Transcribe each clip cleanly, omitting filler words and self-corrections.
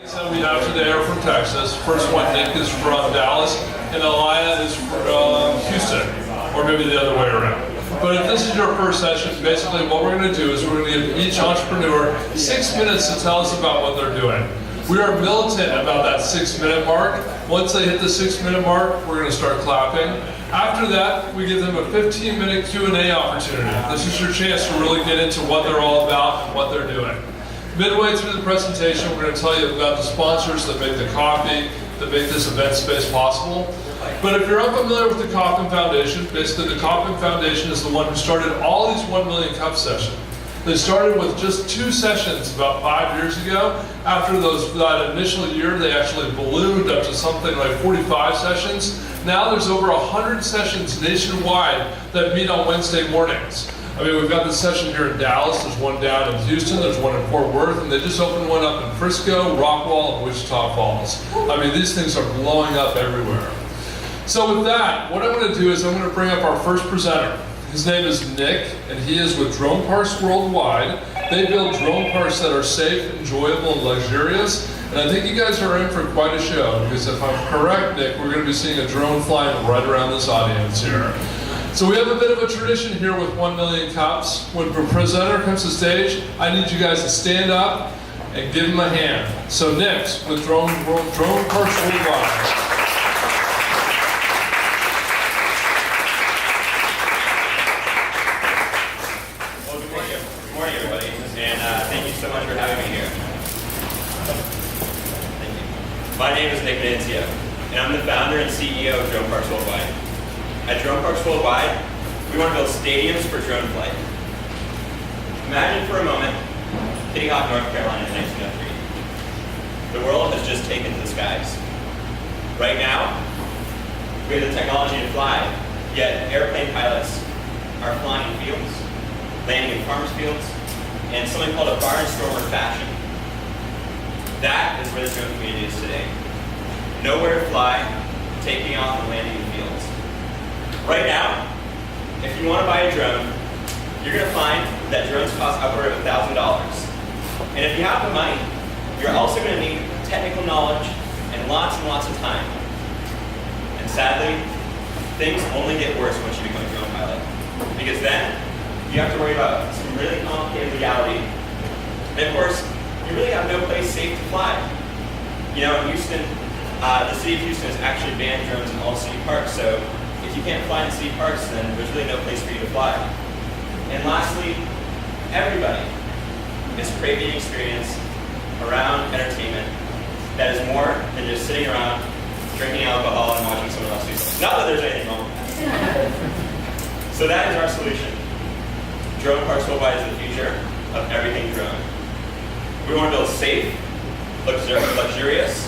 So we have today are from Texas. First one, Nick, is from Dallas, and Elia is from Houston, or maybe the other way around. But if this is your first session, basically what we're going to do is we're going to give each entrepreneur 6 minutes to tell us about what they're doing. We are militant about that 6 minute mark. Once they hit the 6 minute mark, we're going to start clapping. After that, we give them a 15-minute Q&A opportunity. This is your chance to really get into what they're all about and what they're doing. Midway through the presentation, we're going to tell you about the sponsors that make the coffee, that make this event space possible. But if you're unfamiliar with the Kauffman Foundation, basically the Kauffman Foundation is the one who started all these 1 million cup sessions. They started with just 2 sessions about 5 years ago. After that initial year, they actually ballooned up to something like 45 sessions. Now there's over 100 sessions nationwide that meet on Wednesday mornings. I mean, we've got this session here in Dallas, there's one down in Houston, there's one in Fort Worth, and they just opened one up in Frisco, Rockwall, and Wichita Falls. I mean, these things are blowing up everywhere. So with that, what I'm going to do is I'm going to bring up our first presenter. His name is Nick, and he is with Drone Parks Worldwide. They build drone parks that are safe, enjoyable, and luxurious. And I think you guys are in for quite a show, because if I'm correct, Nick, we're going to be seeing a drone flying right around this audience here. So we have a bit of a tradition here with 1 million cups. When the presenter comes to stage, I need you guys to stand up and give him a hand. So Nick's with Drone Parks Worldwide. So much for having me here. Thank you. My name is Nick, and I'm the founder and CEO of Drone Parks Worldwide. At Drone Parks Worldwide, we want to build stadiums for drone flight. Imagine for a moment Kitty Hawk, North Carolina in 1903. The world has just taken to the skies. Right now, we have the technology to fly, yet airplane pilots are flying in fields, landing in farmers' fields, and something called a barnstormer fashion. That is where the drone community is today. Nowhere to fly, taking off and landing in fields. Right now, if you want to buy a drone, you're going to find that drones cost upward of $1,000. And if you have the money, you're also going to need technical knowledge and lots of time. And sadly, things only get worse once you become a drone pilot. Because then, you have to worry about some really complicated legality. And of course, you really have no place safe to fly. You know, in Houston, the city of Houston has actually banned drones in all city parks, so if you can't fly in city parks, then there's really no place for you to fly. And lastly, everybody is craving an experience around entertainment that is more than just sitting around, drinking alcohol, and watching someone else do something. Not that there's anything wrong with that. So that is our solution. Drone Parks Worldwide is the future of everything drone. We want to build safe, luxurious,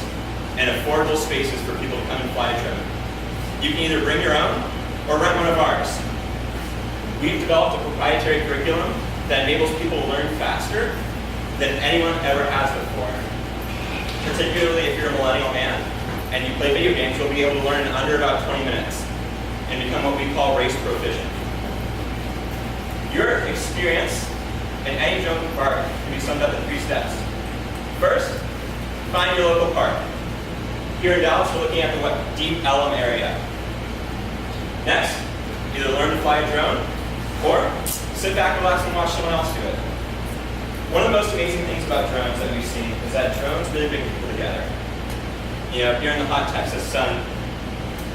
and affordable spaces for people to come and fly a drone. You can either bring your own or rent one of ours. We've developed a proprietary curriculum that enables people to learn faster than anyone ever has before. Particularly if you're a millennial man and you play video games, you'll be able to learn in under about 20 minutes and become what we call race proficient. Your experience in any drone park can be summed up in 3 steps. First, find your local park. Here in Dallas, we're looking at the Deep Ellum area. Next, either learn to fly a drone, or sit back, relax, and watch someone else do it. One of the most amazing things about drones that we've seen is that drones really bring people together. You know, here in the hot Texas sun,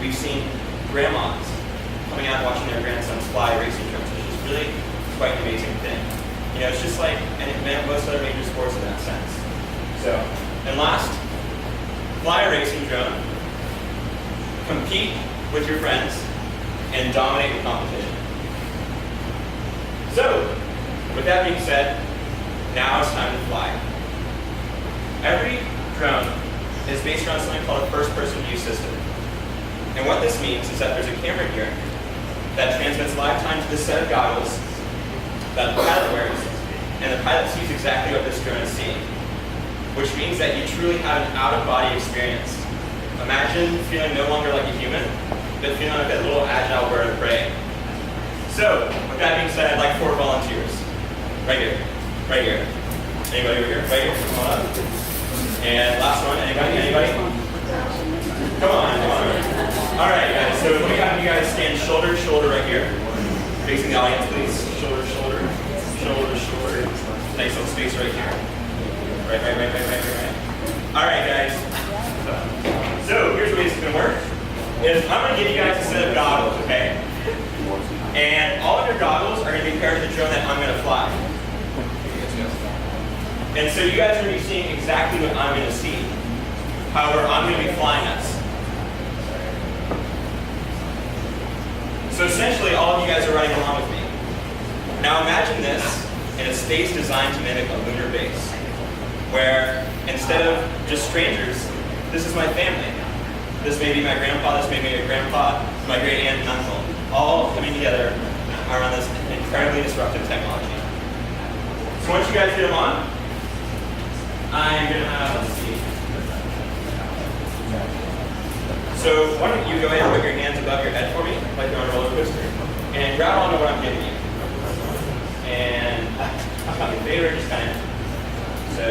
we've seen grandmas coming out and watching their grandsons fly racing drones, which is really quite an amazing thing. You know, it's just like most other major sports in that sense. So, and last, fly a racing drone, compete with your friends, and dominate the competition. So, with that being said, now it's time to fly. Every drone is based around something called a first-person view system. And what this means is that there's a camera here that transmits live time to this set of goggles that the pilot wears, and the pilot sees exactly what this drone is seeing, which means that you truly have an out-of-body experience. Imagine feeling no longer like a human, but feeling like a little agile bird of prey. So, with that being said, I'd like 4 volunteers. Right here. Right here. Anybody over here? Right here? Come on up. And last one, anybody? Come on. All right, guys, so we have you guys stand shoulder to shoulder right here. Facing the audience, please. Shoulder to shoulder. Nice little space right here. Right. All right, guys. So here's the way this is gonna work. I'm gonna give you guys a set of goggles, okay? And all of your goggles are gonna be paired to the drone that I'm gonna fly. And so you guys are gonna be seeing exactly what I'm gonna see. However, I'm gonna be flying us. So essentially, all of you guys are running along with me. Now imagine this in a space designed to mimic a lunar base, where instead of just strangers, this is my family. This may be my grandpa, this may be my grandpa, my great aunt and uncle, all coming together around this incredibly disruptive technology. So once you guys get them on, I'm gonna have, let's see. So why don't you go ahead and put your hands above your head for me, like you're on a roller coaster, and grab onto what I'm giving you. And I'm not your favorite, just kind of. So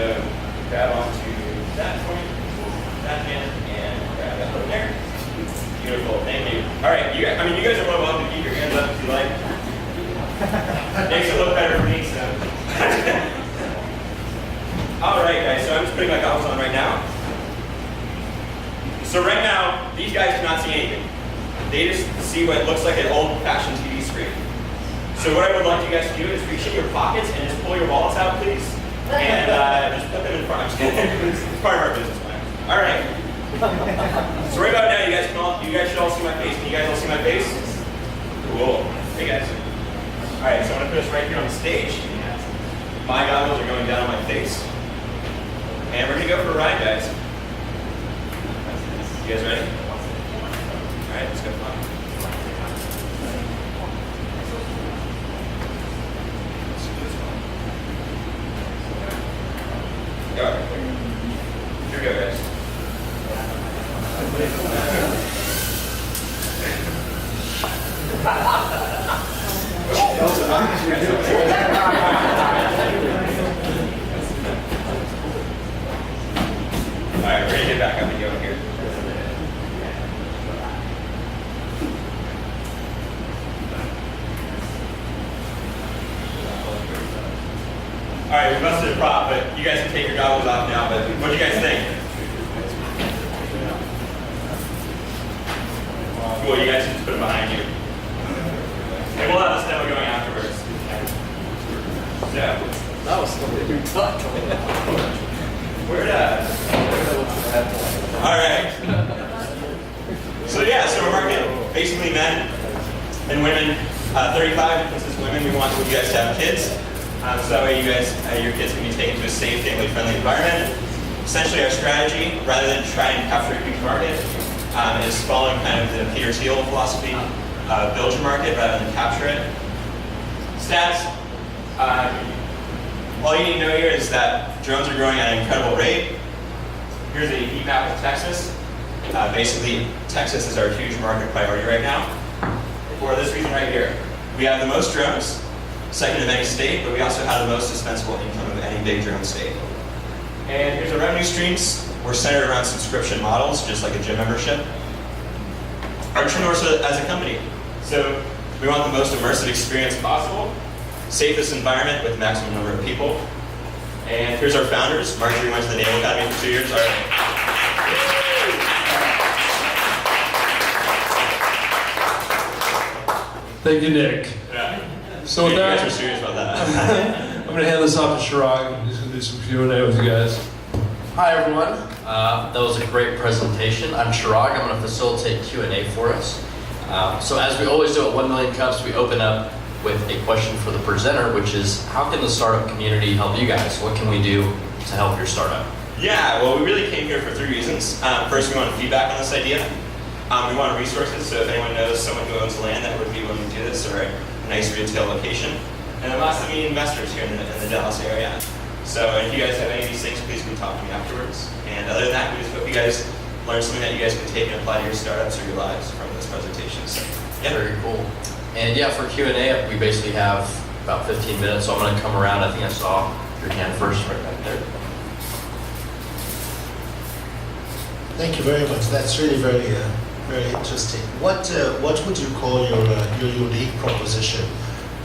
grab onto that point, that hand, and grab that over there. Beautiful, thank you. All right, you guys are more welcome to keep your hands up if you like. Makes it look better for me, so. All right, guys, so I'm just putting my goggles on right now. So right now, these guys cannot see anything. They just see what looks like an old-fashioned TV screen. So what I would like you guys to do is reach in your pockets and just pull your wallets out, please. And just put them in front. It's part of our business plan. All right. So right about now, you guys should all see my face. Can you guys all see my face? Cool. Hey guys. All right. So I'm gonna put us right here on the stage. My goggles are going down on my face, and we're gonna go for a ride, guys. You guys ready? All right. Let's go. Here we go, guys. All right, we're gonna get back up and go here. All right, we busted a prop, but you guys can take your goggles off now, but what do you guys think? Cool, you guys can just put them behind you. And we'll have this demo going afterwards. So. That was something you talked about. Where'd All right. So yeah, so we're marketing basically men and women, 35, this is women, we want you guys to have kids. So that way you guys, your kids can be taken to a safe, family-friendly environment. Essentially our strategy, rather than try and capture a huge market, is following kind of the Peter Thiel philosophy, build your market rather than capture it. Stats, all you need to know here is that drones are growing at an incredible rate. Here's a heat map of Texas. Basically, Texas is our huge market priority right now. For this reason right here, we have the most drones, second of any state, but we also have the most dispensable income of any big drone state. And here's our revenue streams. We're centered around subscription models, just like a gym membership. Our true north as a company. So we want the most immersive experience possible, safest environment with the maximum number of people. And here's our founders. Marjorie went to the Naval Academy for 2 years. All right. Thank you, Nick. Yeah. So with You guys that, are serious about that. I'm going to hand this off to Chirag. He's going to do some Q&A with you guys. Hi everyone. That was a great presentation. I'm Chirag. I'm going to facilitate Q&A for us. So as we always do at 1 Million Cups, we open up with a question for the presenter, which is, how can the startup community help you guys? What can we do to help your startup? Yeah, well, we really came here for 3 reasons. First, we want feedback on this idea. We want resources, so if anyone knows someone who owns land that would be willing to do this, or a nice retail location. And then lastly, we need investors here in the Dallas area. So if you guys have any of these things, please come talk to me afterwards. And other than that, we just hope you guys learn something that you guys can take and apply to your startups or your lives from this presentation. So, yeah. Very cool. And yeah, for Q&A, we basically have about 15 minutes, so I'm going to come around. I think I saw your hand first right back there. Thank you very much. That's really very interesting. What would you call your unique proposition?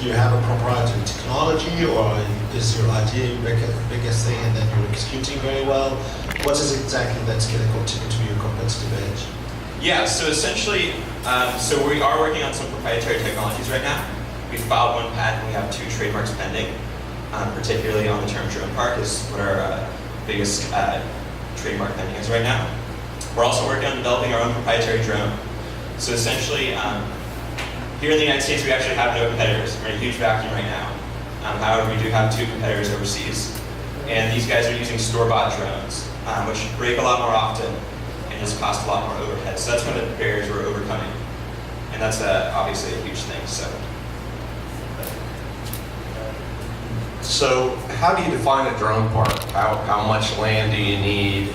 Do you have a proprietary technology, or is your idea your biggest thing and then you're executing very well? What is exactly that's going to continue to be your competitive edge? Yeah, so essentially, so we are working on some proprietary technologies right now. We filed one patent, we have 2 trademarks pending, particularly on the term drone park is what our biggest trademark pending is right now. We're also working on developing our own proprietary drone. So essentially, here in the United States, we actually have no competitors. We're in a huge vacuum right now. However, we do have 2 competitors overseas. And these guys are using store-bought drones, which break a lot more often and just cost a lot more overhead. So that's one of the barriers we're overcoming. And that's obviously a huge thing. So how do you define a drone park? How much land do you need?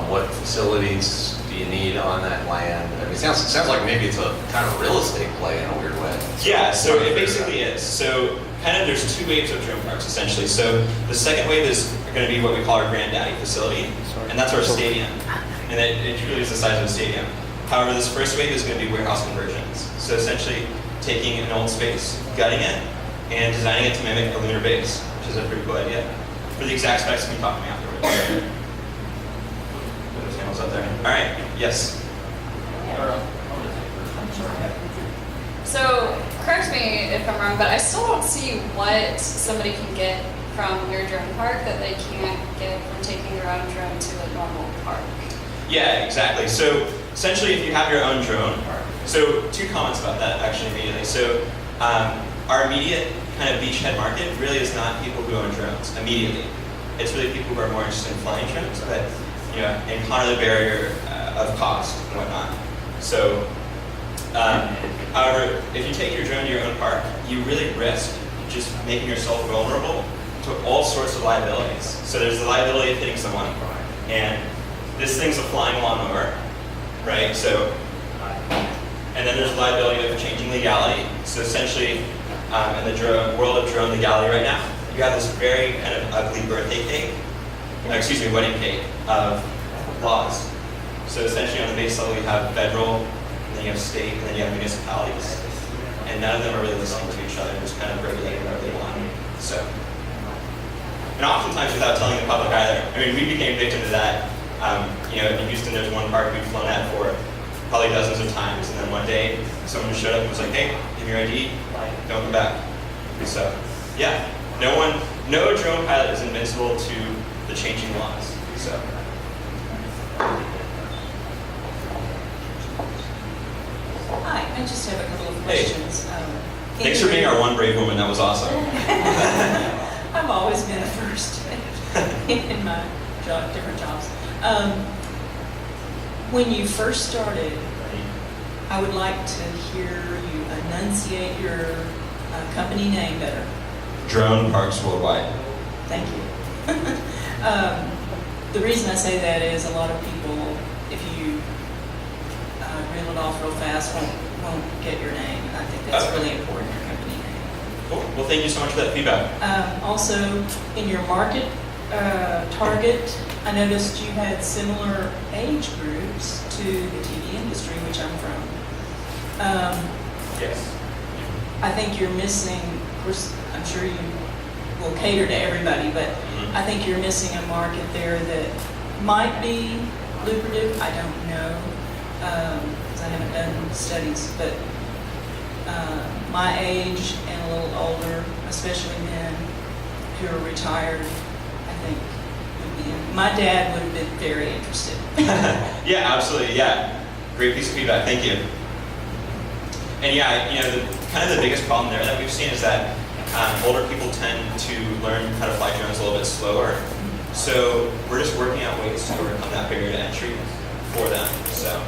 What facilities do you need on that land? I mean, it sounds like maybe it's a kind of real estate play in a weird way. Yeah, so it basically is. So kind of there's 2 waves of drone parks essentially. So the second wave is going to be what we call our granddaddy facility, and that's our stadium. And it truly is the size of a stadium. However, this first wave is going to be warehouse conversions. So essentially taking an old space, gutting it, and designing it to mimic a lunar base, which is a pretty cool idea. For the exact specs, we can talk to me afterwards. Put those handles up there. All right, yes. So, correct me if I'm wrong, but I still don't see what somebody can get from your drone park that they can't get from taking their own drone to a normal park. Yeah, exactly. So essentially, if you have your own drone, so 2 comments about that actually immediately. So our immediate kind of beachhead market really is not people who own drones immediately. It's really people who are more interested in flying drones, but encounter the barrier of cost and whatnot. So, however, if you take your drone to your own park, you really risk just making yourself vulnerable to all sorts of liabilities. So there's the liability of hitting someone, and this thing's a flying lawnmower, right? So, and then there's the liability of changing legality. So essentially, in the world of drone legality right now, you have this very kind of ugly birthday cake, wedding cake of laws. So essentially on the base level, you have federal, and then you have state, and then you have municipalities. And none of them are really listening to each other, just kind of regulating whatever they want. So, and oftentimes without telling the public either. I mean, we became victim to that. In Houston, there's one park we've flown at for probably dozens of times, and then one day, someone just showed up and was like, "Hey, give me your ID, don't come back." So, yeah, no drone pilot is invincible to the changing laws. So. Hi, I just have a couple of questions. Thanks for being our one brave woman. That was awesome. I've always been a first in my different jobs. When you first started, I would like to hear you enunciate your company name better. Drone Parks Worldwide. Thank you. The reason I say that is a lot of people, if you reel it off real fast, won't get your name. I think that's really important, your company name. Cool. Well, thank you so much for that feedback. Also, in your market target, I noticed you had similar age groups to the TV industry, which I'm from. Yes. I think you're missing, of course, I'm sure you will cater to everybody, but I think you're missing a market there that might be lucrative. I don't know, because I haven't done studies, but my age and a little older, especially men who are retired, I think would be in. My dad would have been very interested. Yeah, absolutely. Yeah, great piece of feedback. Thank you. And yeah, kind of the biggest problem there that we've seen is that older people tend to learn how to fly drones a little bit slower. So we're just working out ways to overcome that barrier to entry for them. So.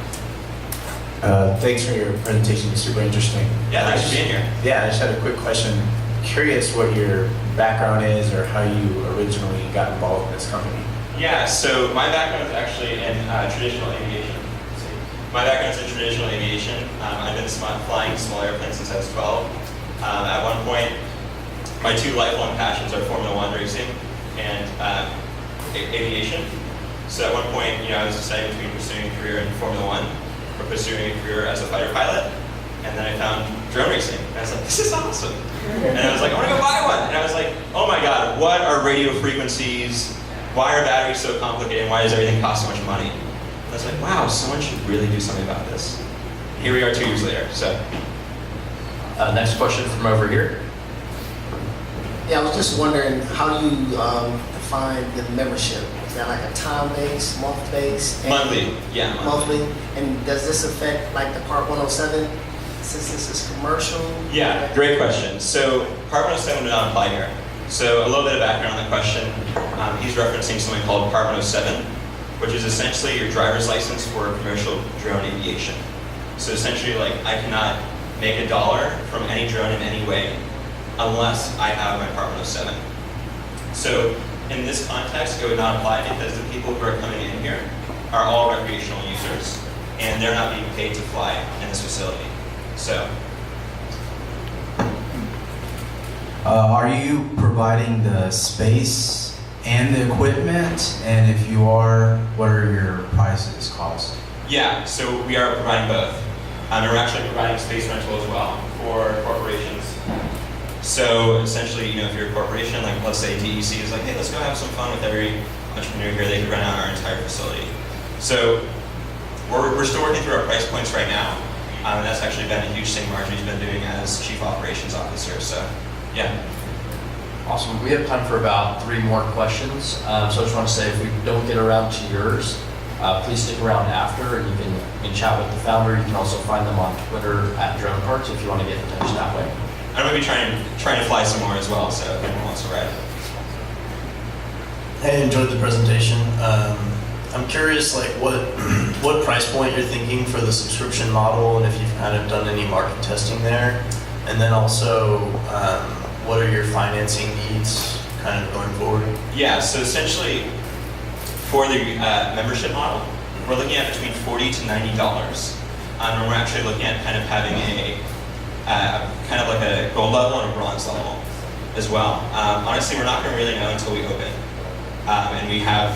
Thanks for your presentation. It's super interesting. Yeah, thanks for being here. Yeah, I just had a quick question. Curious what your background is or how you originally got involved in this company. Yeah, so my background is actually in traditional aviation. My background is in traditional aviation. I've been flying small airplanes since I was 12. At one point, my two lifelong passions are Formula One racing and aviation. So at one point, I was deciding between pursuing a career in Formula One or pursuing a career as a fighter pilot. And then I found drone racing. And I was like, this is awesome. And I was like, I want to go buy one. And I was like, oh my God, what are radio frequencies? Why are batteries so complicated? Why does everything cost so much money? And I was like, wow, someone should really do something about this. And here we are 2 years later. So Next question from over here. Yeah, I was just wondering, how do you define the membership? Is that like a time-based, month-based? and- monthly, yeah, monthly. Monthly? And does this affect like the Part 107, since this is commercial? Yeah, great question. So Part 107 did not apply here. So a little bit of background on the question. He's referencing something called Part 107, which is essentially your driver's license for commercial drone aviation. So essentially, like, I cannot make $1 from any drone in any way unless I have my Part 107. So in this context, it would not apply because the people who are coming in here are all recreational users, and they're not being paid to fly in this facility. So Are you providing the space and the equipment? And if you are, what are your prices, cost? yeah, so we are providing both. And we're actually providing space rental as well for corporations. So essentially, if you're a corporation, like let's say DEC is like, hey, let's go have some fun with every entrepreneur here, they could rent out our entire facility. So we're still working through our price points right now. And that's actually been a huge thing Marjorie's been doing as Chief Operations Officer, so yeah. Awesome. We have time for about 3 more questions. So I just want to say, if we don't get around to yours, please stick around after, and you can chat with the founder. You can also find them on Twitter at Drone Parks if you want to get in touch that way. I'm going to be trying to fly some more as well, so if anyone wants to ride. I enjoyed the presentation. I'm curious, like, what price point you're thinking for the subscription model, and if you've kind of done any market testing there, and then also what are your financing needs kind of going forward? Yeah, so essentially for the membership model, we're looking at between $40 to $90. And we're actually looking at kind of having a kind of like a gold level and a bronze level as well. Honestly, we're not going to really know until we open. And we have,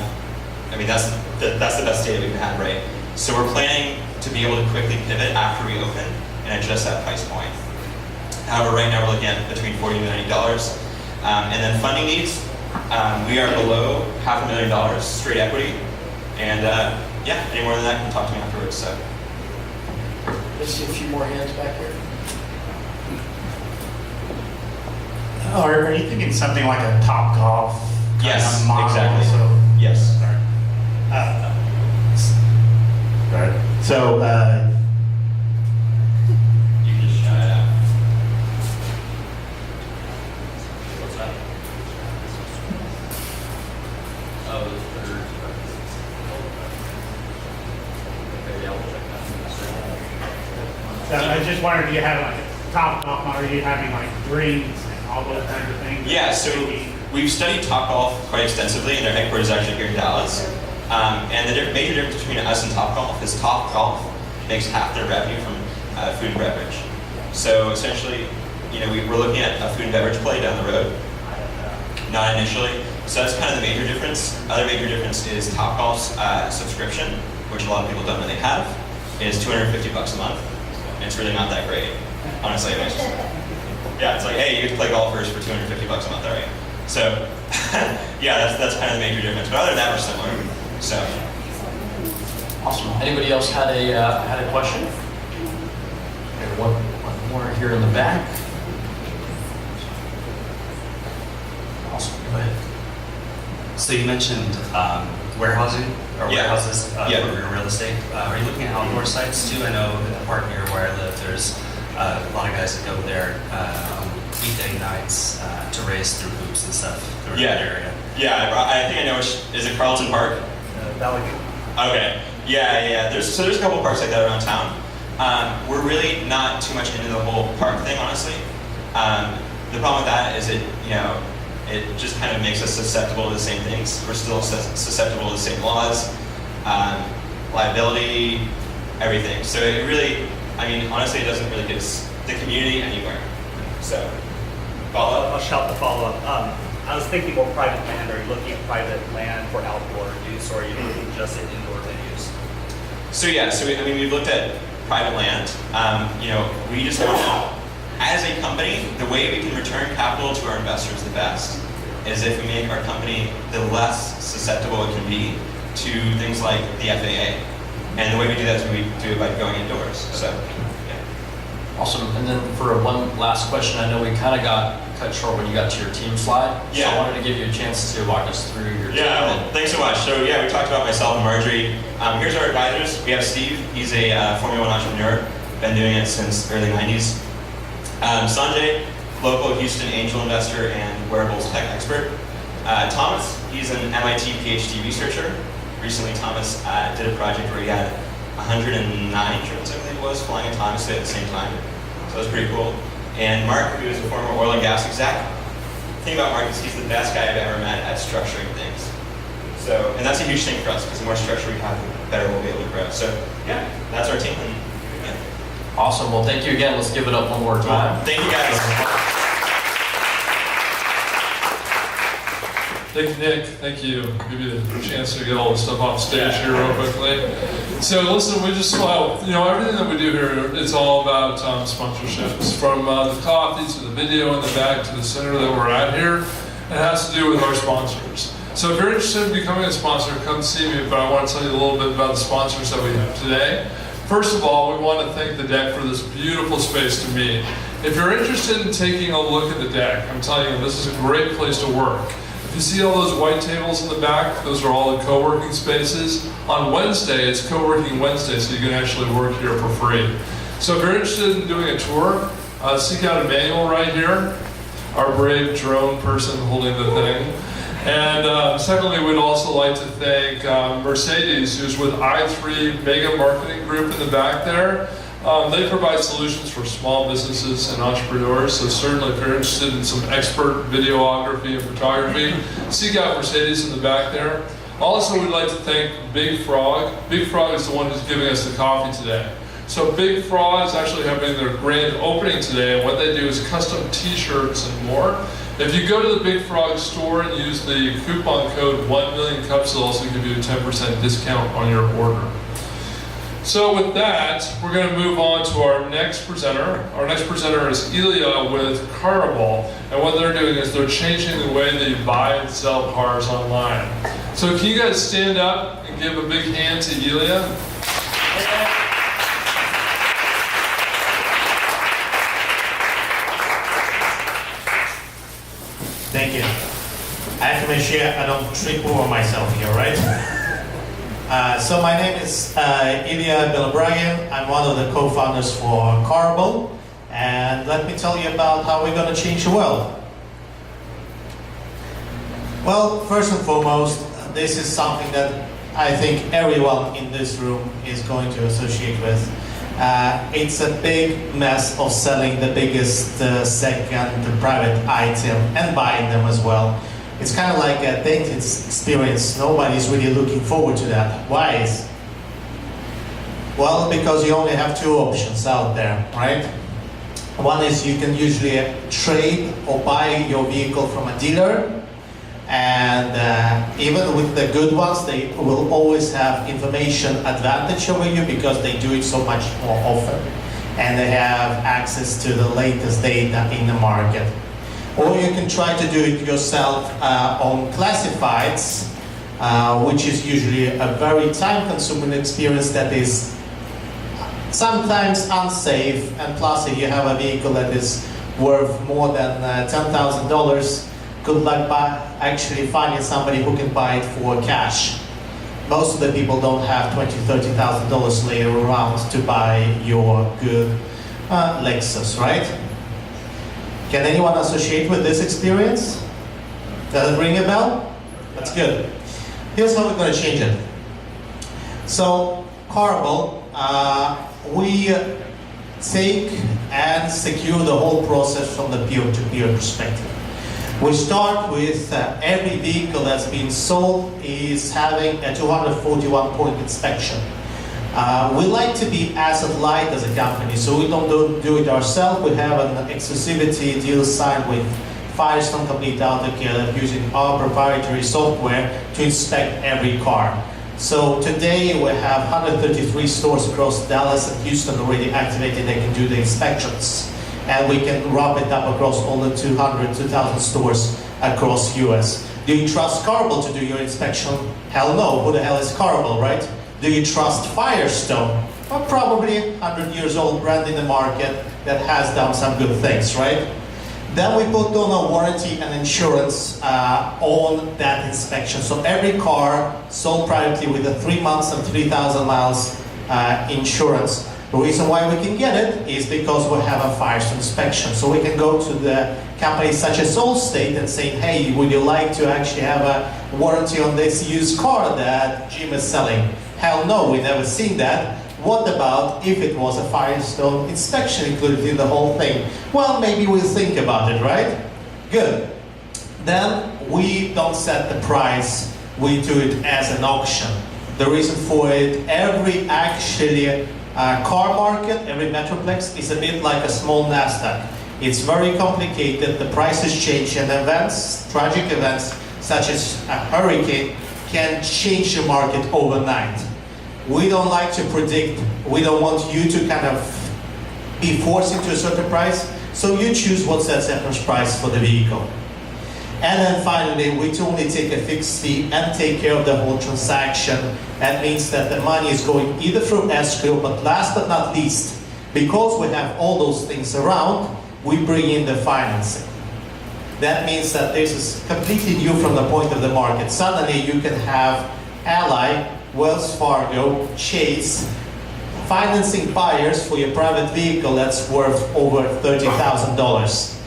that's the best data we've had, right? So we're planning to be able to quickly pivot after we open and adjust that price point. However, right now we're looking at between $40 to $90. And then funding needs, we are below $500,000 straight equity. And yeah, any more than that, can talk to me afterwards. So. I see a few more hands back here. Are you thinking something like a Top Golf kind Yes, of model? exactly. So, Yes. sorry. Right. So, You can just shout it out. What's that? Oh, the third. Okay, yeah, we'll check that. so I just wondered, do you have like a Top Golf model? Are you having like drinks and all those kinds of things? Yeah, so we've studied Topgolf quite extensively, and their headquarters is actually here in Dallas. And the major difference between us and Topgolf is Topgolf makes half their revenue from food and beverage. So essentially, we're looking at a food and beverage play down the road, not initially. So that's kind of the major difference. Other major difference is Topgolf's subscription, which a lot of people don't really have, is $250 a month. And it's really not that great, honestly. Yeah, it's like, hey, you get to play golfers for $250 a month, all right? So, yeah, that's kind of the major difference. But other than that, we're similar. So, Awesome. Anybody else had a question? Okay, one more here in the back. Awesome. Go ahead. So you mentioned warehousing or Yeah. warehouses Yeah. for your real estate. Are you looking at outdoor sites too? I know in the park near where I live, there's a lot of guys that go there on weekday nights to race through hoops and stuff through Yeah. that area. yeah, I think I know which, is it Carlton Park? Valley. Okay. Yeah. There's a couple of parks like that around town. We're really not too much into the whole park thing, honestly. The problem with that is it just kind of makes us susceptible to the same things. We're still susceptible to the same laws, liability, everything. So it really, honestly, it doesn't really get the community anywhere. So, follow up? I'll shout the follow-up. I was thinking more private land. Are you looking at private land for outdoor use, or are you looking just at indoor venues? So yeah, we've looked at private land. We just want to, as a company, the way we can return capital to our investors the best is if we make our company the less susceptible it can be to things like the FAA. And the way we do that is we do it by going indoors. So, yeah. Awesome. And then for one last question, I know we kind of got cut short when you got to your team slide. Yeah. So I wanted to give you a chance to walk us through your team. Yeah, well, thanks so much. So yeah, we talked about myself and Marjorie. Here's our advisors. We have Steve. He's a Formula One entrepreneur. Been doing it since early 90s. Sanjay, local Houston angel investor and wearables tech expert. Thomas, he's an MIT PhD researcher. Recently, Thomas did a project where he had 109 drones, I believe it was, flying autonomously at the same time. So that was pretty cool. And Mark, who is a former oil and gas exec. The thing about Mark is he's the best guy I've ever met at structuring things. So, and that's a huge thing for us, because the more structure we have, the better we'll be able to grow. So, yeah, that's our team. And, yeah. Awesome. Well, thank you again. Let's give it up one more time. Thank you, guys. Thank you, Nick. Thank you. Give you the chance to get all the stuff off stage here real quickly. So listen, we just, everything that we do here, it's all about sponsorships. From the coffee to the video in the back to the center that we're at here, it has to do with our sponsors. So if you're interested in becoming a sponsor, come see me, but I want to tell you a little bit about the sponsors that we have today. First of all, we want to thank the deck for this beautiful space to meet. If you're interested in taking a look at the deck, I'm telling you, this is a great place to work. If you see all those white tables in the back, those are all the co-working spaces. On Wednesday, it's co-working Wednesday, so you can actually work here for free. So if you're interested in doing a tour, seek out Emmanuel right here, our brave drone person holding the thing. And secondly, we'd also like to thank Mercedes, who's with I3 Mega Marketing Group in the back there. They provide solutions for small businesses and entrepreneurs, so certainly if you're interested in some expert videography and photography, seek out Mercedes in the back there. Also, we'd like to thank Big Frog. Big Frog is the one who's giving us the coffee today. So Big Frog is actually having their grand opening today, and what they do is custom t-shirts and more. If you go to the Big Frog store and use the coupon code 1MillionCups, they'll also give you a 10% discount on your order. So with that, we're going to move on to our next presenter. Our next presenter is Ilya with Carable, and what they're doing is they're changing the way that you buy and sell cars online. So can you guys stand up and give a big hand to Ilya? Thank you. I have to make sure I don't trip over myself here, right? So my name is Ilya Belabragian. I'm one of the co-founders for Carable, and let me tell you about how we're going to change the world. Well, first and foremost, this is something that I think everyone in this room is going to associate with. It's a big mess of selling the biggest second private item and buying them as well. It's kind of like a dating experience. Nobody's really looking forward to that. Why is? Well, because you only have two options out there, right? One is you can usually trade or buy your vehicle from a dealer, and even with the good ones, they will always have information advantage over you because they do it so much more often, and they have access to the latest data in the market. Or you can try to do it yourself on classifieds, which is usually a very time-consuming experience that is sometimes unsafe, and plus if you have a vehicle that is worth more than $10,000, good luck actually finding somebody who can buy it for cash. Most of the people don't have $20,000, $30,000 later around to buy your good Lexus, right? Can anyone associate with this experience? Does it ring a bell? That's good. Here's how we're going to change it. So, Carable, we take and secure the whole process from the peer-to-peer perspective. We start with every vehicle that's been sold is having a 241-point inspection. We like to be asset light as a company, so we don't do it ourselves. We have an exclusivity deal signed with Firestone Complete AutoCare using our proprietary software to inspect every car. So today we have 133 stores across Dallas and Houston already activated. They can do the inspections, and we can wrap it up across all the 2,000 stores across US. Do you trust Carable to do your inspection? Hell no. Who the hell is Carable, right? Do you trust Firestone? Well, probably 100 years old brand in the market that has done some good things, right? Then we put on a warranty and insurance on that inspection. So every car sold privately with a 3 months and 3,000 miles insurance. The reason why we can get it is because we have a Firestone inspection. So we can go to the companies such as Allstate and say, hey, would you like to actually have a warranty on this used car that Jim is selling? Hell no, we never seen that. What about if it was a Firestone inspection included in the whole thing? Well, maybe we'll think about it, right? Good. Then we don't set the price, we do it as an auction. The reason for it, every actually car market, every metroplex is a bit like a small NASDAQ. It's very complicated, the prices change, and events, tragic events such as a hurricane can change the market overnight. We don't like to predict, we don't want you to kind of be forced into a certain price, so you choose what sets the average price for the vehicle. And then finally, we only take a fixed fee and take care of the whole transaction. That means that the money is going either through escrow, but last but not least, because we have all those things around, we bring in the financing. That means that this is completely new from the point of the market. Suddenly you can have Ally, Wells Fargo, Chase, financing buyers for your private vehicle that's worth over $30,000.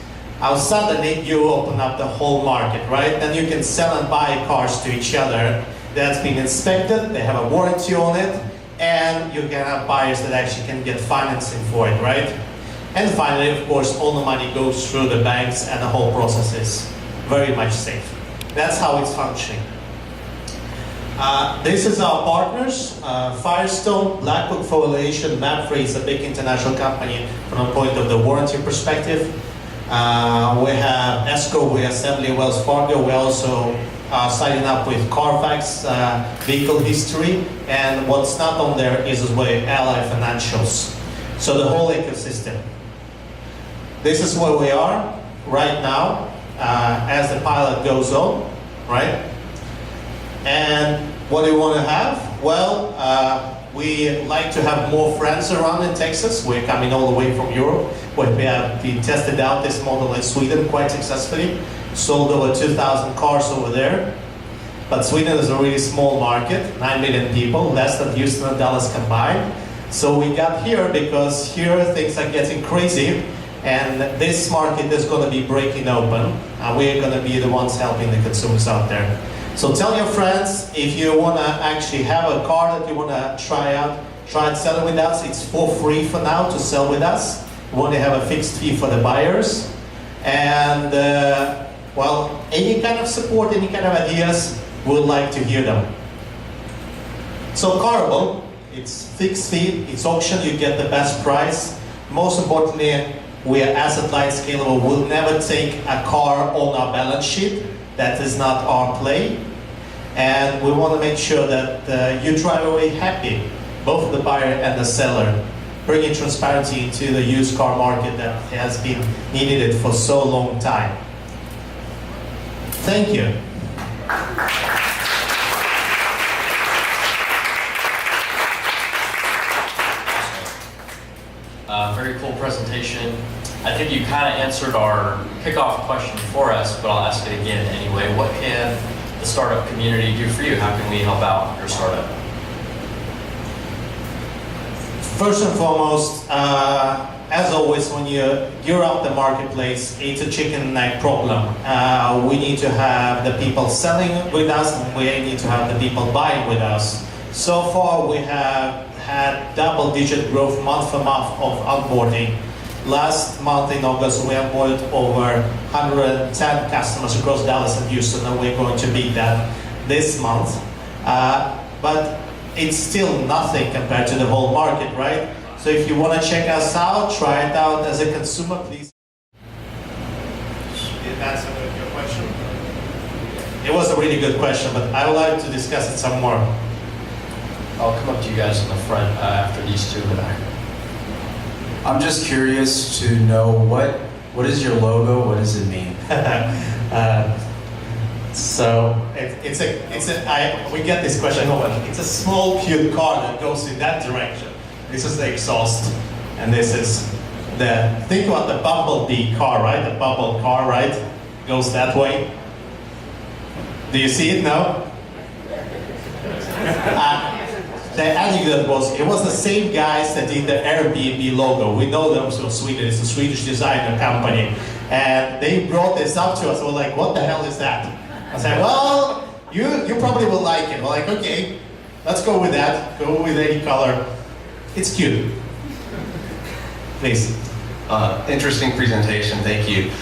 Now suddenly you open up the whole market, right? Then you can sell and buy cars to each other. That's been inspected, they have a warranty on it, and you can have buyers that actually can get financing for it, right? And finally, of course, all the money goes through the banks and the whole process is very much safe. That's how it's functioning. This is our partners, Firestone, Black Book for Valuation, Mapfre is a big international company from a point of the warranty perspective. We have Escrow, we Assembly, Wells Fargo. We also are signing up with Carfax, vehicle history, and what's not on there is as well Ally Financials. So the whole ecosystem. This is where we are right now as the pilot goes on, right? And what do you want to have? Well, we like to have more friends around in Texas. We're coming all the way from Europe, where we have been tested out this model in Sweden quite successfully. Sold over 2,000 cars over there. But Sweden is a really small market, 9 million people, less than Houston and Dallas combined. So we got here because here things are getting crazy, and this market is going to be breaking open, and we're going to be the ones helping the consumers out there. So tell your friends, if you want to actually have a car that you want to try out, try and sell it with us. It's for free for now to sell with us. We only have a fixed fee for the buyers. And well, any kind of support, any kind of ideas, we'd like to hear them. So Carable, it's fixed fee, it's auction, you get the best price. Most importantly, we are asset light, scalable. We'll never take a car on our balance sheet. That is not our play. And we want to make sure that you drive away happy, both the buyer and the seller, bringing transparency into the used car market that has been needed for so long time. Thank you. Very cool presentation. I think you kind of answered our kickoff question for us, but I'll ask it again anyway. What can the startup community do for you? How can we help out your startup? First and foremost, as always, when you gear up the marketplace, it's a chicken and egg problem. We need to have the people selling with us, and we need to have the people buying with us. So far, we have had double-digit growth month for month of onboarding. Last month in August, we onboarded over 110 customers across Dallas and Houston, and we're going to beat that this month. But it's still nothing compared to the whole market, right? So if you want to check us out, try it out as a consumer, please. That's It was a really good question, but I would like to discuss it some more. I'll come up to you guys in the front after these two in the back. I'm just curious to know what is your logo? What does it mean? So we get this question often. It's a small, cute car that goes in that direction. This is the exhaust, and this is think about the bumblebee car, right? The bubble car, right? Goes that way. Do you see it now? The anecdote was, it was the same guys that did the Airbnb logo. We know them from Sweden. It's a Swedish designer company. And they brought this up to us. We're like, what the hell is that? I said, well, you probably will like it. We're like, okay, let's go with that. Go with any color. It's cute. Please. Interesting presentation, thank you.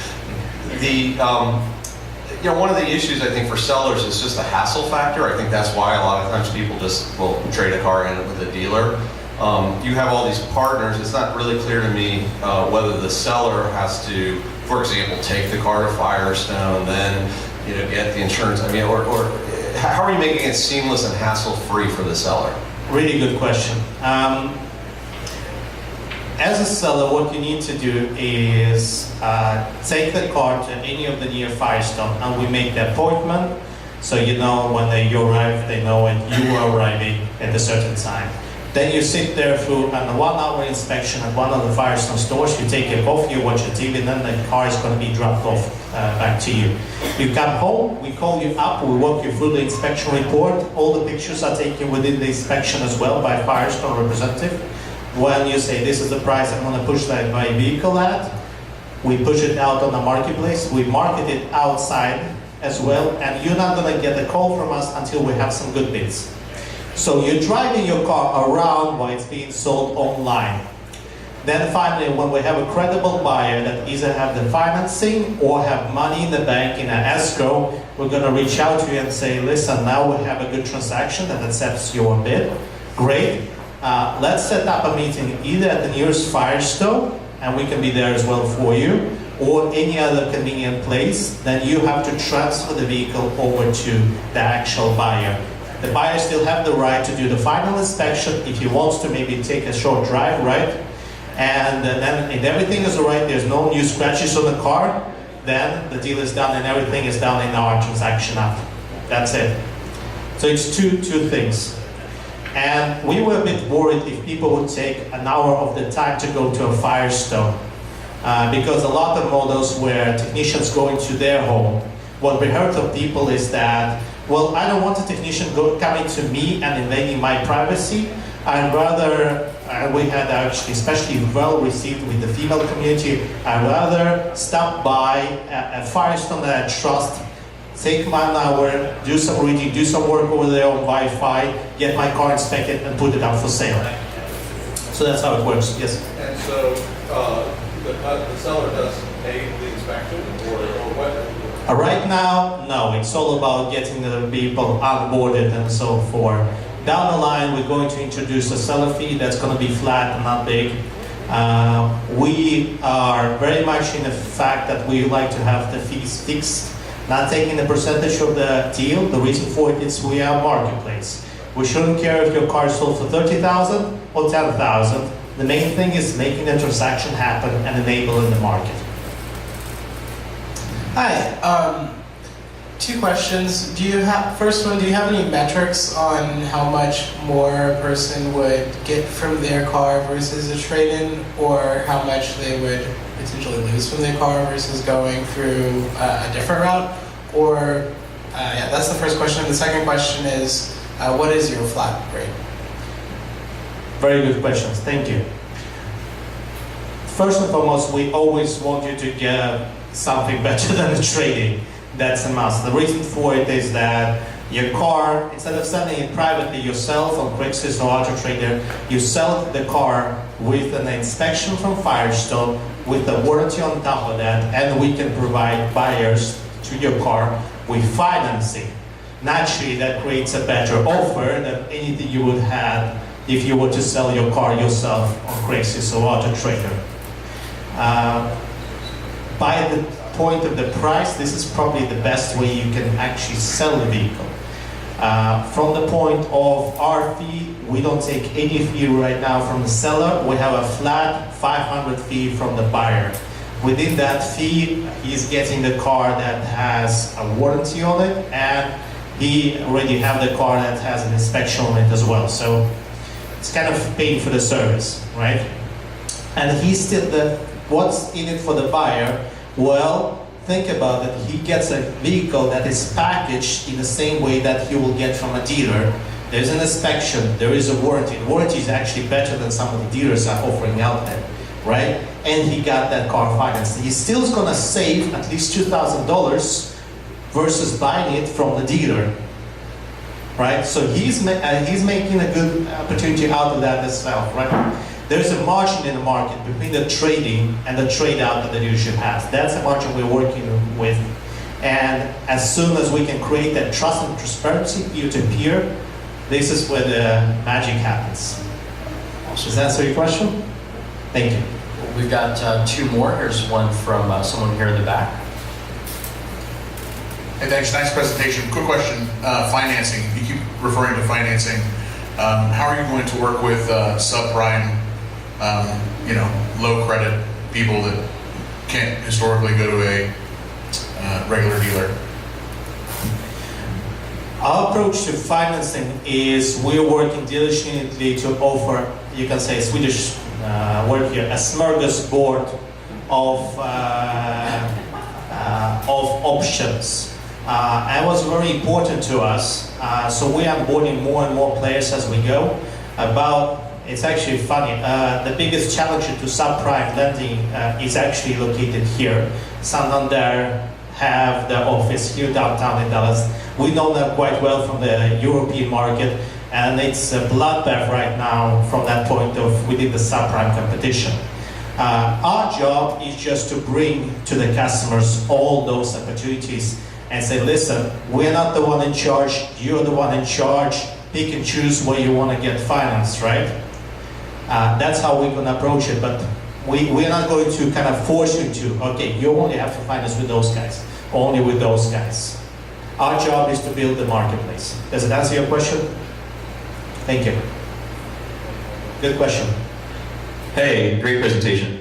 One of the issues I think for sellers is just the hassle factor. I think that's why a lot of times people just will trade a car in with a dealer. You have all these partners. It's not really clear to me whether the seller has to, for example, take the car to Firestone, then get the insurance. I mean, or how are you making it seamless and hassle-free for the seller? Really good question. As a seller, what you need to do is take the car to any of the near Firestone, and we make the appointment, so you know when you arrive, they know when you are arriving at a certain time. Then you sit there through a 1-hour inspection at one of the Firestone stores. You take it off, you watch a TV, and then the car is going to be dropped off back to you. You come home, we call you up, we walk you through the inspection report. All the pictures are taken within the inspection as well by a Firestone representative. When you say, this is the price I'm going to push my vehicle at, we push it out on the marketplace, we market it outside as well, and you're not going to get a call from us until we have some good bids. So you're driving your car around while it's being sold online. Then finally, when we have a credible buyer that either have the financing or have money in the bank in an escrow, we're going to reach out to you and say, listen, now we have a good transaction that accepts your bid. Great. Let's set up a meeting either at the nearest Firestone, and we can be there as well for you, or any other convenient place. Then you have to transfer the vehicle over to the actual buyer. The buyer still have the right to do the final inspection if he wants to maybe take a short drive, right? And then if everything is all right, there's no new scratches on the car, then the deal is done and everything is done in our transaction app. That's it. So it's two things. And we were a bit worried if people would take an hour of the time to go to a Firestone. Because a lot of models where technicians go into their home, what we heard from people is that, well, I don't want a technician coming to me and invading my privacy. I'd rather, we had actually especially well received with the female community, I'd rather stop by a Firestone that I trust, take 1 hour, do some reading, do some work over there on Wi-Fi, get my car inspected and put it up for sale. So that's how it works, yes. And so the seller does pay the inspection or what? Right now, no, it's all about getting the people onboarded and so forth. Down the line, we're going to introduce a seller fee that's going to be flat and not big. We are very much in the fact that we like to have the fees fixed, not taking the percentage of the deal. The reason for it is we are a marketplace. We shouldn't care if your car is sold for 30,000 or 10,000. The main thing is making the transaction happen and enabling the market. Hi, 2 questions. First one, do you have any metrics on how much more a person would get from their car versus a trade-in, or how much they would potentially lose from their car versus going through a different route? Or, yeah, that's the first question. The second question is, what is your flat rate? Very good questions, thank you. First and foremost, we always want you to get something better than a trade-in. That's a must. The reason for it is that your car, instead of selling it privately yourself on Craigslist or Auto Trader, you sell the car with an inspection from Firestone, with the warranty on top of that, and we can provide buyers to your car with financing. Naturally, that creates a better offer than anything you would have if you were to sell your car yourself on Craigslist or Auto Trader. point of the price, this is probably the best way you can actually sell the vehicle. From the point of our fee, we don't take any fee right now from the seller. We have a flat 500 fee from the buyer. Within that fee, he's getting the car that has a warranty on it, and he already have the car that has an inspection on it as well. So it's kind of paying for the service, right? And he's still what's in it for the buyer? Well, think about it. He gets a vehicle that is packaged in the same way that he will get from a dealer. There's an inspection, there is a warranty. The warranty is actually better than some of the dealers are offering out there, right? And he got that car financed. He's still gonna save at least $2,000 versus buying it from the dealer, right? So he's making a good opportunity out of that as well, right? There's a margin in the market between the trading and the trade out that the dealership has. That's the margin we're working with. And as soon as we can create that trust and transparency peer-to-peer, this is where the magic happens. Does that answer your question? Thank you. We've got two more. Here's one from someone here in the back. Hey, thanks. Nice presentation. Quick question. Financing. You keep referring to financing. How are you going to work with subprime, low credit people that can't historically go to a regular dealer? Our approach to financing is we're working diligently to offer, you can say Swedish word here, a smorgasbord of options. And it was very important to us. So we are onboarding more and more players as we go. It's actually funny, the biggest challenge to subprime lending is actually located here. Santander have their office here downtown in Dallas. We know them quite well from the European market, and it's a bloodbath right now from that point of within the subprime competition. Our job is just to bring to the customers all those opportunities and say, listen, we're not the one in charge, you're the one in charge, pick and choose where you want to get financed, right? That's how we're going to approach it, but we're not going to kind of force you to, okay, you only have to finance with those guys, only with those guys. Our job is to build the marketplace. Does it answer your question? Thank you. Good question. Hey, great presentation.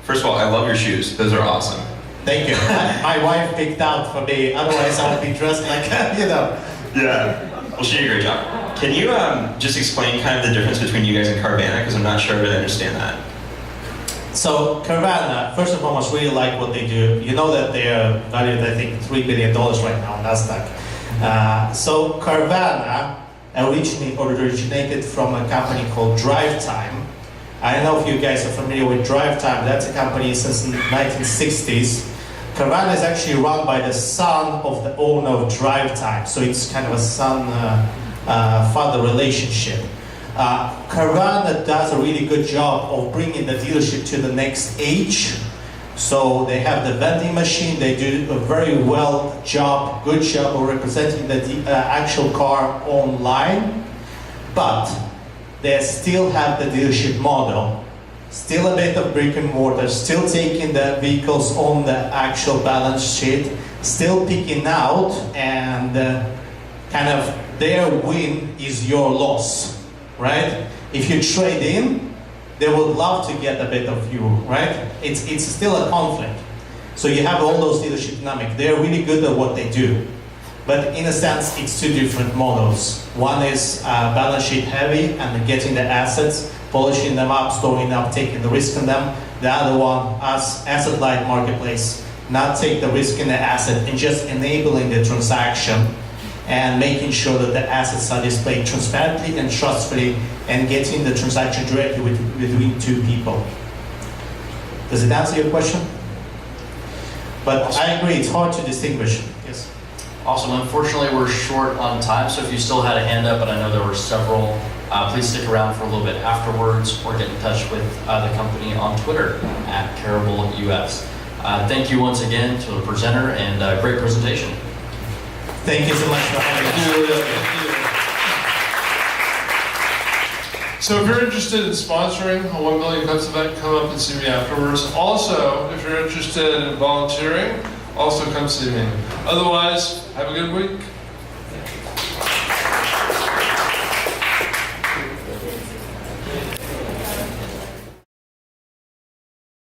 First of all, I love your shoes. Those are awesome. Thank you. My wife picked out for me, otherwise I would be dressed like, Yeah. Well, she did a great job. Can you just explain kind of the difference between you guys and Carvana? Because I'm not sure I really understand that. So Carvana, first and foremost, really like what they do. You know that they are valued, I think, $3 billion right now on NASDAQ. So Carvana originated from a company called DriveTime. I don't know if you guys are familiar with DriveTime. That's a company since the 1960s. Carvana is actually run by the son of the owner of DriveTime. So it's kind of a son-father relationship. Carvana does a really good job of bringing the dealership to the next age. So they have the vending machine, they do a very good job of representing the actual car online, but they still have the dealership model, still a bit of brick and mortar, still taking the vehicles on the actual balance sheet, still picking out, and kind of their win is your loss. Right? If you trade in, they would love to get a bit of you, right? It's still a conflict. So you have all those dealership dynamics. They're really good at what they do. But in a sense, it's two different models. One is balance sheet heavy and getting the assets, polishing them up, storing them up, taking the risk on them. The other one, asset-light marketplace, not take the risk in the asset and just enabling the transaction and making sure that the assets are displayed transparently and trustfully and getting the transaction directly between two people. Does it answer your question? But I agree, it's hard to distinguish. Yes. Awesome. Unfortunately, we're short on time, so if you still had a hand up, and I know there were several, please stick around for a little bit afterwards or get in touch with the company on Twitter at Carable US. Thank you once again to the presenter and great presentation. Thank you so much for having us. So if you're interested in sponsoring a 1 Million Cups event, come up and see me afterwards. Also, if you're interested in volunteering, also come see me. Otherwise, have a good week.